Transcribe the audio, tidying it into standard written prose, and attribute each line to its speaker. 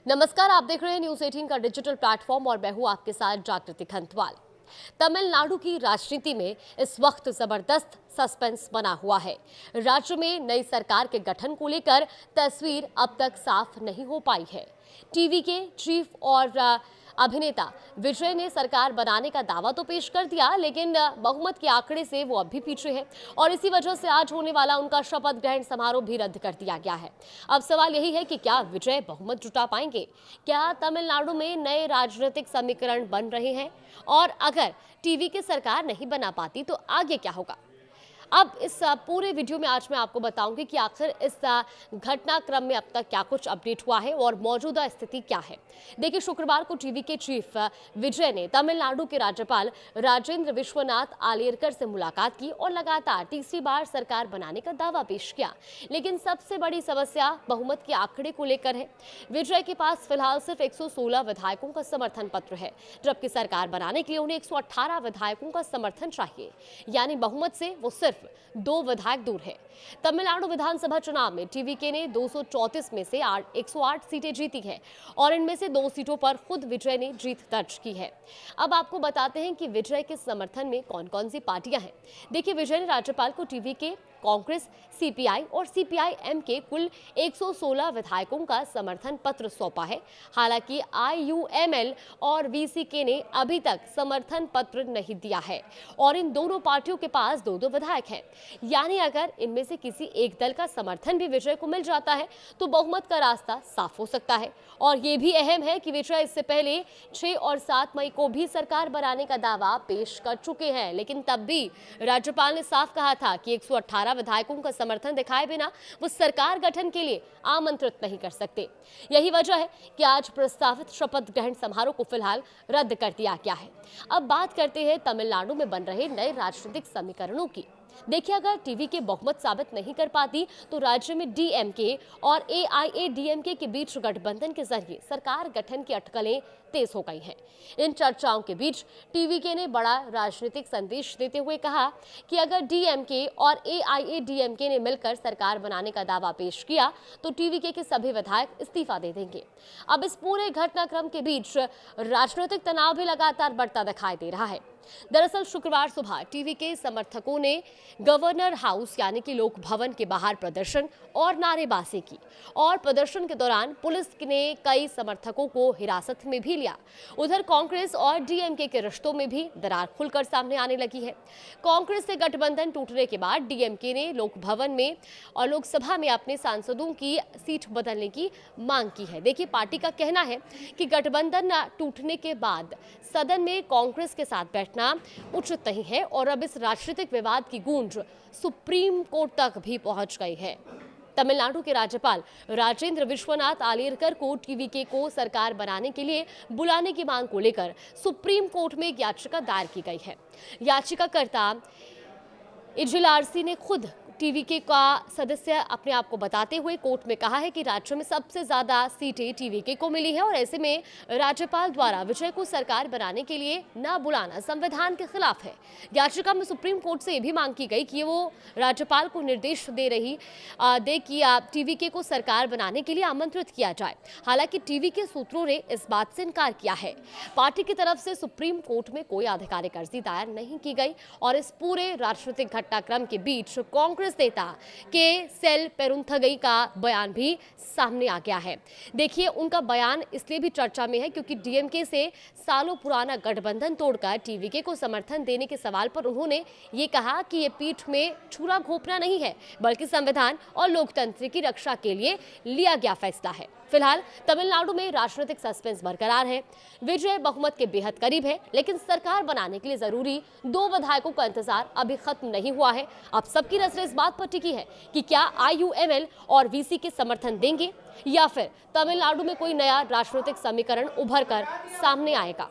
Speaker 1: नमस्कार, आप देख रहे हैं न्यूज 18 का डिजिटल प्लेटफॉर्म और मैं हूं आपके साथ जागृति खंतवाल। तमिलनाडु की राजनीति में इस वक्त जबरदस्त सस्पेंस बना हुआ है। राज्य में नई सरकार के गठन को लेकर तस्वीर अब तक साफ नहीं हो पाई है। टीवी के चीफ और अभिनेता विजय ने सरकार बनाने का दावा तो पेश कर दिया, लेकिन बहुमत के आंकड़े से वो अब भी पीछे है और इसी वजह से आज होने वाला उनका शपथ ग्रहण समारोह भी रद्द कर दिया गया है। अब सवाल यही है कि क्या विजय बहुमत जुटा पाएंगे? क्या तमिलनाडु में नए राजनीतिक समीकरण बन रहे हैं? और अगर टीवी की सरकार नहीं बना पाती तो आगे क्या होगा? अब इस पूरे वीडियो में आज मैं आपको बताऊंगी कि आखिर इस घटनाक्रम में अब तक क्या कुछ अपडेट हुआ है और मौजूदा स्थिति क्या है। देखिए, शुक्रवार को टीवी के चीफ विजय ने तमिलनाडु के राज्यपाल राजेंद्र विश्वनाथ आलेरकर से मुलाकात की और लगातार तीसरी बार सरकार बनाने का दावा पेश किया। लेकिन सबसे बड़ी समस्या बहुमत के आंकड़े को लेकर है। विजय के पास फिलहाल सिर्फ 116 विधायकों का समर्थन पत्र है, जबकि सरकार बनाने के लिए उन्हें 118 विधायकों का समर्थन चाहिए। यानी बहुमत से वो सिर्फ 2 विधायक दूर है। तमिलनाडु विधानसभा चुनाव में टीवीके ने 234 में से 108 सीटें जीती हैं और इनमें से 2 सीटों पर खुद विजय ने जीत दर्ज की है। अब आपको बताते हैं कि विजय के समर्थन में कौन-कौन सी पार्टियां हैं। देखिए, विजय ने राज्यपाल को टीवीके, कांग्रेस, सीपीआई और सीपीआईएम के कुल 116 विधायकों का समर्थन पत्र सौंपा है। हालांकि आईयूएमएल और वीसीके ने अभी तक समर्थन पत्र नहीं दिया है और इन दोनों पार्टियों के पास 2-2 विधायक हैं। यानी अगर इनमें से किसी एक दल का समर्थन भी विजय को मिल जाता है तो बहुमत का रास्ता साफ हो सकता है। और ये भी अहम है कि विजय इससे पहले 6 और 7 मई को भी सरकार बनाने का दावा पेश कर चुके हैं, लेकिन तब भी राज्यपाल ने साफ कहा था कि 118 विधायकों का समर्थन दिखाए बिना वो सरकार गठन के लिए आमंत्रित नहीं कर सकते। यही वजह है कि आज प्रस्तावित शपथ ग्रहण समारोह को फिलहाल रद्द कर दिया गया है। अब बात करते हैं तमिलनाडु में बन रहे नए राजनीतिक समीकरणों की। देखिए, अगर टीवी के बहुमत साबित नहीं कर पाती तो राज्य में डीएमके और एआईएडीएमके के बीच गठबंधन के जरिए सरकार गठन की अटकलें तेज हो गई हैं। इन चर्चाओं के बीच टीवीके ने बड़ा राजनीतिक संदेश देते हुए कहा कि अगर डीएमके और एआईएडीएमके ने मिलकर सरकार बनाने का दावा पेश किया तो टीवीके के सभी विधायक इस्तीफा दे देंगे। अब इस पूरे घटनाक्रम के बीच राजनीतिक तनाव भी लगातार बढ़ता दिखाई दे रहा है। दरअसल शुक्रवार सुबह टीवी के समर्थकों ने गवर्नर हाउस यानी कि लोक भवन के बाहर प्रदर्शन और नारेबाजी की और प्रदर्शन के दौरान पुलिस ने कई समर्थकों को हिरासत में भी लिया। उधर कांग्रेस और डीएमके के रिश्तों में भी दरार खुलकर सामने आने लगी है। कांग्रेस से गठबंधन टूटने के बाद डीएमके ने लोक भवन में और लोकसभा में अपने सांसदों की सीट बदलने की मांग की है। देखिए, पार्टी का कहना है कि गठबंधन टूटने के बाद सदन में कांग्रेस के साथ बैठना उचित नहीं है और अब इस राजनीतिक विवाद की गूंज सुप्रीम कोर्ट तक भी पहुंच गई है। तमिलनाडु के राज्यपाल राजेंद्र विश्वनाथ आलेरकर को टीवीके को सरकार बनाने के लिए बुलाने की मांग को लेकर सुप्रीम कोर्ट में एक याचिका दायर की गई है। याचिकाकर्ता इजिलारसी ने खुद टीवीके का सदस्य अपने आप को बताते हुए कोर्ट में कहा है कि राज्य में सबसे ज्यादा सीटें टीवीके को मिली है और ऐसे में राज्यपाल द्वारा विजय को सरकार बनाने के लिए न बुलाना संविधान के खिलाफ है। याचिका में सुप्रीम कोर्ट से यह भी मांग की गई कि वो राज्यपाल को निर्देश दे कि टीवीके को सरकार बनाने के लिए आमंत्रित किया जाए। हालांकि टीवीके सूत्रों ने इस बात से इनकार किया है। पार्टी की तरफ से सुप्रीम कोर्ट में कोई आधिकारिक अर्जी दायर नहीं की गई और इस पूरे राजनीतिक घटनाक्रम के बीच कांग्रेस नेता के सेल पेरुंथगई का बयान भी सामने आ गया है। देखिए, उनका बयान इसलिए भी चर्चा में है क्योंकि डीएमके से सालों पुराना गठबंधन तोड़कर टीवीके को समर्थन देने के सवाल पर उन्होंने ये कहा कि ये पीठ में छुरा घोंपना नहीं है, बल्कि संविधान और लोकतंत्र की रक्षा के लिए लिया गया फैसला है। फिलहाल तमिलनाडु में राजनीतिक सस्पेंस बरकरार है। विजय बहुमत के बेहद करीब है, लेकिन सरकार बनाने के लिए जरूरी 2 विधायकों का इंतजार अभी खत्म नहीं हुआ है। अब सबकी नजरें इस बात पर टिकी है कि क्या आईयूएमएल और वीसी के समर्थन देंगे या फिर तमिलनाडु में कोई नया राजनीतिक समीकरण उभर कर सामने आएगा।